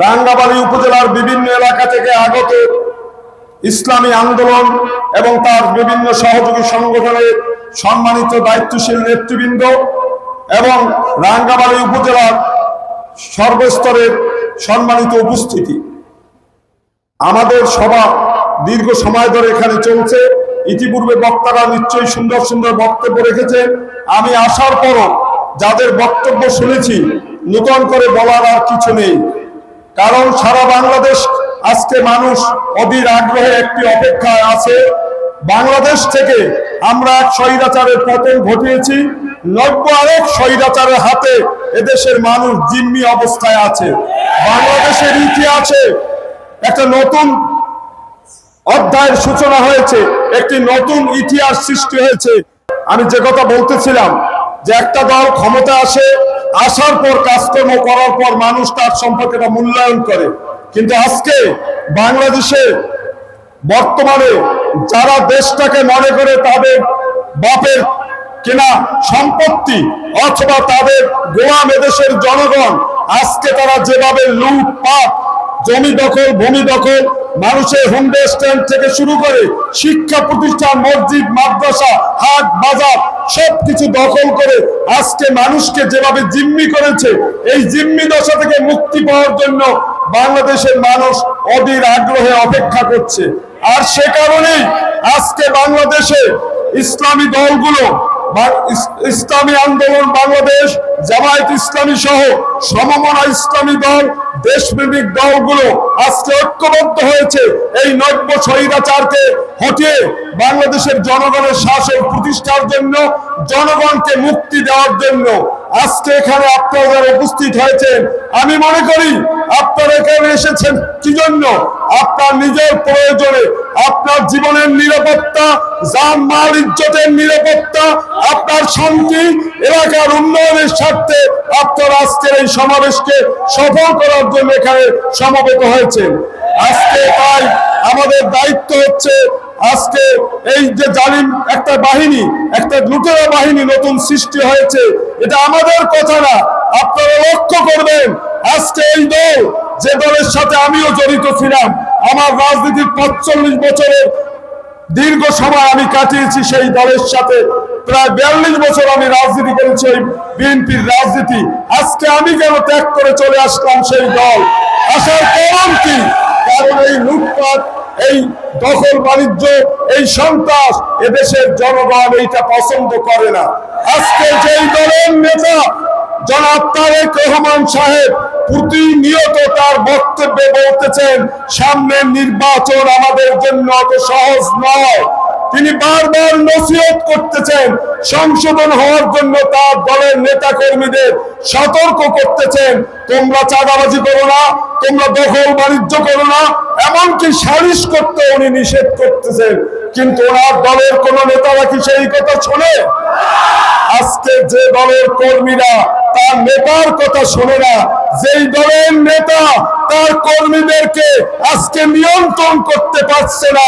রাঙ্গামালী উপজেলার বিভিন্ন এলাকা থেকে আগত ইসলামী আন্দোলন এবং তার বিভিন্ন সহযোগী সংগঠনের সম্মানিত দায়িত্বশীল নেতৃবৃন্দ এবং রাঙ্গামালী উপজেলার সর্বস্তরের সম্মানিত উপস্থিতি, আমাদের সভা দীর্ঘ সময় ধরে এখানে চলছে। ইতিপূর্বে বক্তারা নিশ্চয়ই সুন্দর সুন্দর বক্তব্য রেখেছেন। আমি আসার পরও যাদের বক্তব্য শুনেছি, নতুন করে বলার আর কিছু নেই। কারণ সারা বাংলাদেশ আজকে মানুষ অধীর আগ্রহে একটি অপেক্ষায় আছে। বাংলাদেশ থেকে আমরা এক স্বৈরাচারের পতন ঘটিয়েছি, নব্য আরেক স্বৈরাচারের হাতে এদেশের মানুষ জিম্মি অবস্থায় আছে। বাংলাদেশের ইতিহাসে একটা নতুন অধ্যায়ের সূচনা হয়েছে, একটি নতুন ইতিহাস সৃষ্টি হয়েছে। আমি যে কথা বলতেছিলাম যে একটা দল ক্ষমতা আসার পর কাজকর্ম করার পর মানুষ তার সম্পর্কে মূল্যায়ন করে, কিন্তু আজকে বাংলাদেশে বর্তমানে যারা দেশটাকে মনে করে তাদের বাপের কেনা সম্পত্তি অথবা তাদের গোলাম এদেশের জনগণ, আজকে তারা যেভাবে লুটপাট, জমি দখল, ভূমি দখল, মানুষের হুন্ডে স্ট্যান্ড থেকে শুরু করে শিক্ষা প্রতিষ্ঠান, মসজিদ, মাদ্রাসা, হাট বাজার সবকিছু দখল করে আজকে মানুষকে যেভাবে জিম্মি করেছে, এই জিম্মি দশা থেকে মুক্তি পাওয়ার জন্য বাংলাদেশের মানুষ অধীর আগ্রহে অপেক্ষা করছে। আর সে কারণেই আজকে বাংলাদেশে ইসলামী দলগুলো, ইসলামী আন্দোলন বাংলাদেশ, জামায়াত ইসলামী সহ সমমনা ইসলামী দল, দেশপ্রেমিক দলগুলো আজকে ঐক্যবদ্ধ হয়েছে এই নব্য স্বৈরাচারকে হটিয়ে বাংলাদেশের জনগণের শাসন প্রতিষ্ঠার জন্য, জনগণকে মুক্তি দেওয়ার জন্য। আজকে এখানে আপনারা যারা উপস্থিত হয়েছেন, আমি মনে করি আপনারা এখানে এসেছেন কি জন্য? আপনার নিজের প্রয়োজনে, আপনার জীবনের নিরাপত্তা, জান মাল ইজ্জতের নিরাপত্তা, আপনার শান্তি, এলাকার উন্নয়নের স্বার্থে আপনারা আজকের এই সমাবেশকে সফল করার জন্য এখানে সমবেত হয়েছেন। আজকে তাই আমাদের দায়িত্ব হচ্ছে, আজকে এই যে জালিম একটা বাহিনী, একটা লুটেরা বাহিনী নতুন সৃষ্টি হয়েছে, এটা আমাদের কথা না। আপনারা লক্ষ্য করবেন, আজকে এই দল, যে দলের সাথে আমিও জড়িত ছিলাম, আমার রাজনীতির 45 বছরের দীর্ঘ সময় আমি কাটিয়েছি সেই দলের সাথে, প্রায় 42 বছর আমি রাজনীতি করেছি ওই বিএনপির রাজনীতি। আজকে আমি কেন ত্যাগ করে চলে আসলাম সেই দল? আসার কারণ কি? কারণ এই লুটপাট, এই দখল বাণিজ্য, এই সন্ত্রাস এদেশের জনগণ এইটা পছন্দ করে না। আজকে যেই দলের নেতা জনাব তারেক রহমান সাহেব প্রতিনিয়ত তার বক্তব্যে বলতেছেন সামনের নির্বাচন আমাদের জন্য অত সহজ নয়, তিনি বারবার নসিহত করতেছেন, সংশোধন হওয়ার জন্য তার দলের নেতা কর্মীদের সতর্ক করতেছেন, তোমরা চাঁদাবাজি করো না, তোমরা দখল বাণিজ্য করো না, এমনকি সালিশ করতে উনি নিষেধ করতেছেন। কিন্তু ওনার দলের কোন নেতারা কি সেই কথা শোনে? আজকে যে দলের কর্মীরা তার নেতার কথা শোনে না, যেই দলের নেতা তার কর্মীদেরকে আজকে নিয়ন্ত্রণ করতে পারছে না,